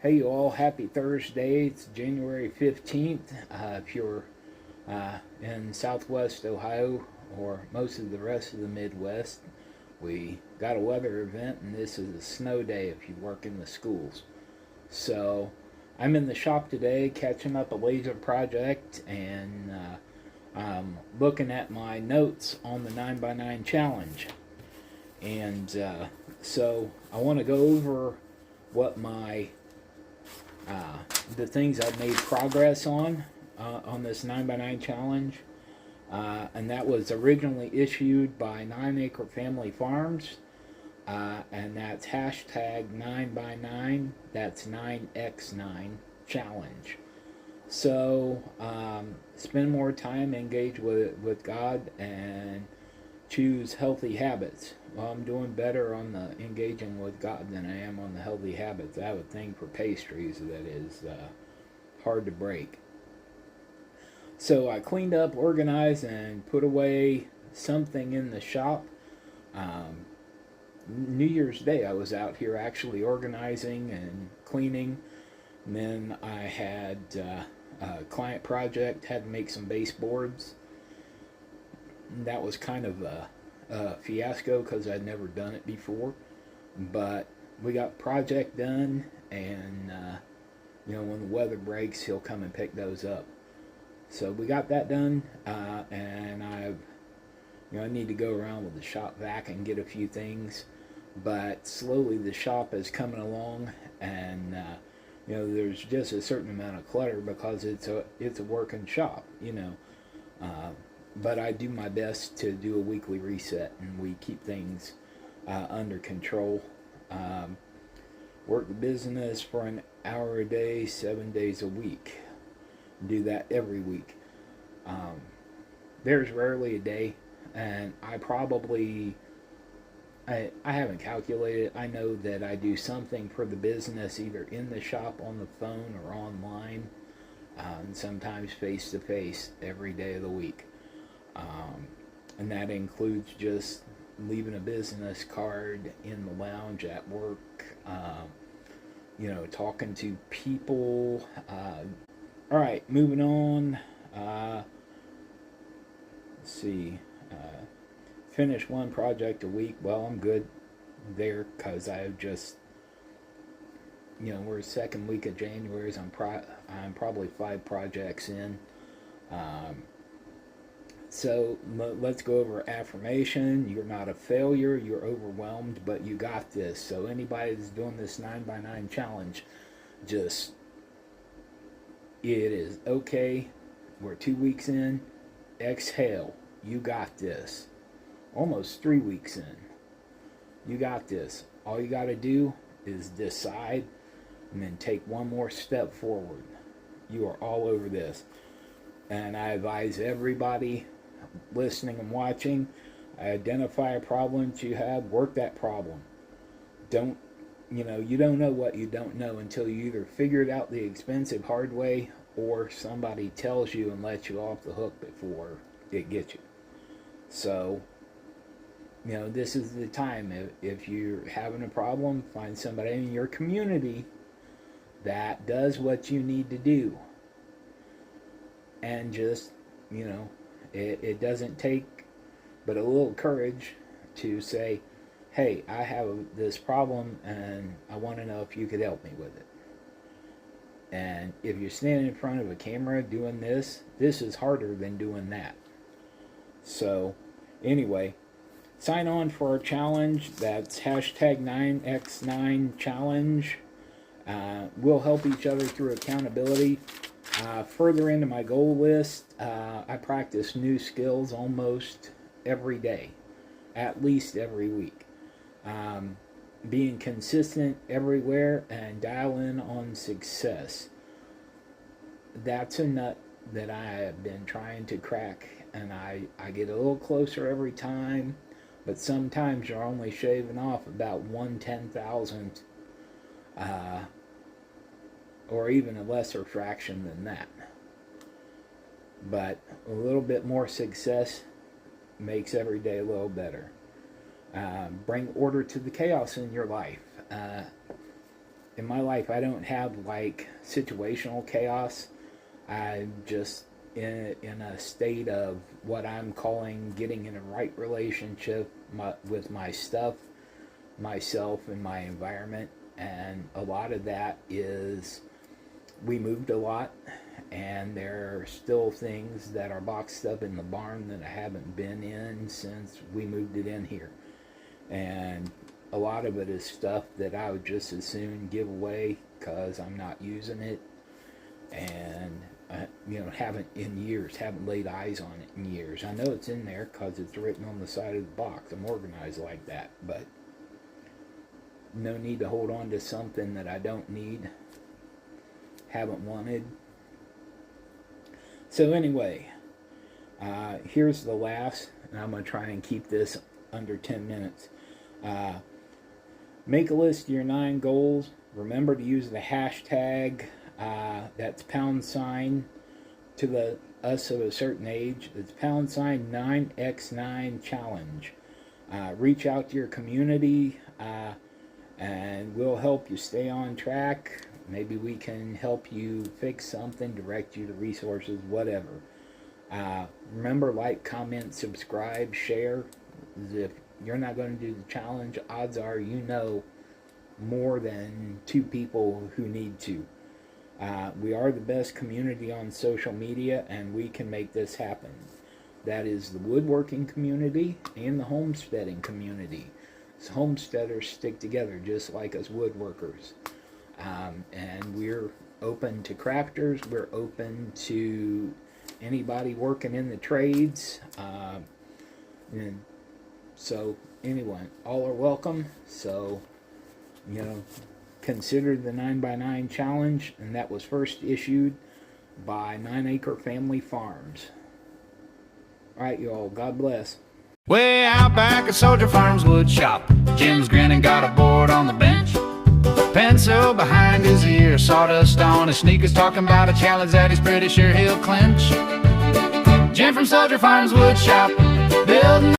Hey, you all, happy Thursday. It's January 15th. If you're in southwest Ohio or most of the rest of the Midwest, we got a weather event, and this is a snow day if you work in the schools. So I'm in the shop today catching up a laser project and I'm looking at my notes on the 9x9 challenge. And so I want to go over what uh, the things I've made progress on this 9x9 challenge. And that was originally issued by 9 Acre Family Farms. And that's hashtag 9x9. That's 9x9 challenge. So spend more time, engage with God, and choose healthy habits. Well, I'm doing better on the engaging with God than I am on the healthy habits. I have a thing for pastries that is hard to break. So I cleaned up, organized, and put away something in the shop. Um, New Year's Day, I was out here actually organizing and cleaning. And then I had a client project, had to make some baseboards. That was kind of a fiasco because I'd never done it before. But we got project done, and when the weather breaks, he'll come and pick those up. So we got that done, and I need to go around with the shop vac and get a few things. But slowly the shop is coming along, and there's just a certain amount of clutter because it's a working shop. But I do my best to do a weekly reset, and we keep things under control. Work the business for an hour a day, 7 days a week. Do that every week. There's rarely a day, and I haven't calculated. I know that I do something for the business either in the shop, on the phone, or online, and sometimes face to face every day of the week. And that includes just leaving a business card in the lounge at work, talking to people. All right, moving on. Let's see. Finish one project a week. Well, I'm good there because I've just, we're second week of January. So I'm probably 5 projects in. So let's go over affirmation. You're not a failure. You're overwhelmed, but you got this. So anybody that's doing this 9x9 challenge, just, it is okay. We're 2 weeks in. Exhale. You got this. Almost 3 weeks in. You got this. All you got to do is decide and then take one more step forward. You are all over this. And I advise everybody listening and watching, identify a problem that you have, work that problem. You don't know what you don't know until you either figure it out the expensive hard way or somebody tells you and lets you off the hook before it gets you. So, this is the time. If you're having a problem, find somebody in your community that does what you need to do. And just, it doesn't take but a little courage to say, hey, I have this problem and I want to know if you could help me with it. And if you're standing in front of a camera doing this is harder than doing that. So, anyway, sign on for our challenge. That's hashtag 9x9 challenge. We'll help each other through accountability. Further into my goal list, I practice new skills almost every day, at least every week. Being consistent everywhere and dial in on success. That's a nut that I have been trying to crack, and I get a little closer every time, but sometimes you're only shaving off about 1/10,000th, or even a lesser fraction than that. But a little bit more success makes every day a little better. Bring order to the chaos in your life. in my life, I don't have like situational chaos. I'm just in a state of what I'm calling getting in a right relationship with my stuff, myself, and my environment. And a lot of that is we moved a lot, and there are still things that are boxed up in the barn that I haven't been in since we moved it in here. And a lot of it is stuff that I would just as soon give away because I'm not using it, and haven't laid eyes on it in years. I know it's in there because it's written on the side of the box. I'm organized like that, but no need to hold on to something that I don't need, haven't wanted. So anyway, here's the last, and I'm going to try and keep this under 10 minutes. Make a list of your 9 goals. Remember to use the hashtag, that's # to the us of a certain age. It's # 9x9 challenge. Reach out to your community, and we'll help you stay on track. Maybe we can help you fix something, direct you to resources, whatever. Remember, like, comment, subscribe, share. If you're not going to do the challenge, odds are you know more than 2 people who need to. We are the best community on social media, and we can make this happen. That is the woodworking community and the homesteading community. So homesteaders stick together just like us woodworkers. And we're open to crafters. We're open to anybody working in the trades. And so anyway, all are welcome. So, consider the 9x9 challenge, and that was first issued by 9 Acre Family Farms. All right, y'all. God bless. Way out back at Soldier Farms wood shop, Jim's grinning, got a board on the bench, pencil behind his ear, sawdust on his sneakers, talking about a challenge that he's pretty sure he'll clinch. Jim from Soldier Farms wood shop, building